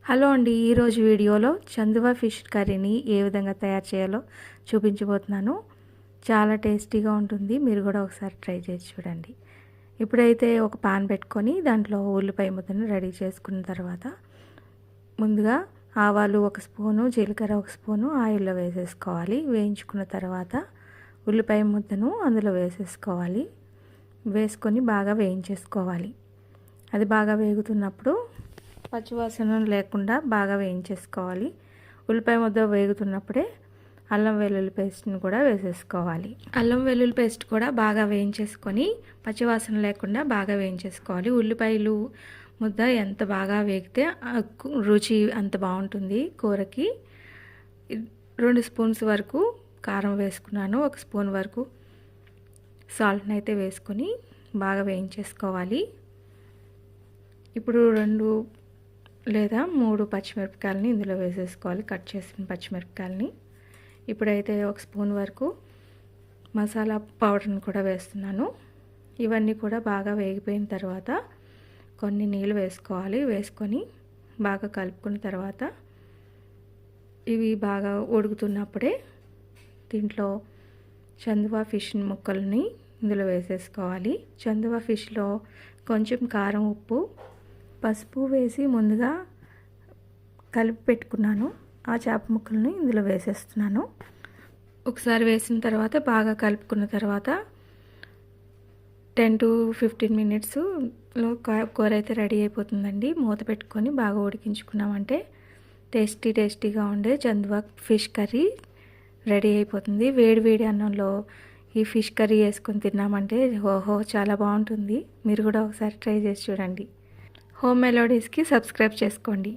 Hello అండి, ఈరోజు వీడియోలో చందువా ఫిష్ కర్రీని ఏ విధంగా తయారు చేయాలో చూపించబోతున్నాను. చాలా టేస్టీగా ఉంటుంది. మీరు కూడా ఒకసారి ట్రై చేసి చూడండి. ఇప్పుడైతే ఒక పాన్ పెట్టుకొని దాంట్లో ఉల్లిపాయ ముద్దను రెడీ చేసుకున్న తర్వాత ముందుగా ఆవాలు 1 స్పూను, జీలకర్ర 1 స్పూను ఆయిల్లో వేసేసుకోవాలి. వేయించుకున్న తర్వాత ఉల్లిపాయ ముద్దను అందులో వేసేసుకోవాలి. వేసుకొని బాగా వేయించేసుకోవాలి. అది బాగా వేగుతున్నప్పుడు పచ్చివాసన లేకుండా బాగా వేయించేసుకోవాలి. ఉల్లిపాయ ముద్ద వేగుతున్నప్పుడే అల్లం వెల్లుల్లి పేస్ట్ని కూడా వేసేసుకోవాలి. అల్లం వెల్లుల్లి పేస్ట్ కూడా బాగా వేయించేసుకొని పచ్చివాసన లేకుండా బాగా వేయించేసుకోవాలి. ఉల్లిపాయలు ముద్ద ఎంత బాగా వేగితే రుచి అంత బాగుంటుంది కూరకి. 2 స్పూన్స్ వరకు కారం వేసుకున్నాను. 1 స్పూన్ వరకు సాల్ట్ని అయితే వేసుకొని బాగా వేయించేసుకోవాలి. ఇప్పుడు 2 లేదా 3 పచ్చిమిరపకాయలని ఇందులో వేసేసుకోవాలి, కట్ చేసిన పచ్చిమిరపకాయలని. ఇప్పుడైతే 1 స్పూన్ వరకు మసాలా పౌడర్ని కూడా వేస్తున్నాను. ఇవన్నీ కూడా బాగా వేగిపోయిన తర్వాత కొన్ని నీళ్ళు వేసుకోవాలి. వేసుకొని బాగా కలుపుకున్న తర్వాత ఇవి బాగా ఉడుకుతున్నప్పుడే దీంట్లో చందువా ఫిష్ ముక్కల్ని ఇందులో వేసేసుకోవాలి. చందువా ఫిష్లో కొంచెం కారం, ఉప్పు, పసుపు వేసి ముందుగా కలిపి పెట్టుకున్నాను. ఆ చేప ముక్కల్ని ఇందులో వేసేస్తున్నాను. ఒకసారి వేసిన తర్వాత బాగా కలుపుకున్న తర్వాత 10 to 15 మినిట్స్లో కూర అయితే రెడీ అయిపోతుందండి. మూత పెట్టుకొని బాగా ఉడికించుకున్నామంటే టేస్టీగా ఉండే చందువా ఫిష్ కర్రీ రెడీ అయిపోతుంది. వేడి వేడి అన్నంలో ఈ ఫిష్ కర్రీ వేసుకొని తిన్నామంటే చాలా బాగుంటుంది. మీరు కూడా ఒకసారి ట్రై చేసి చూడండి. హోమ్ మెలోడీస్కి సబ్స్క్రైబ్ చేసుకోండి.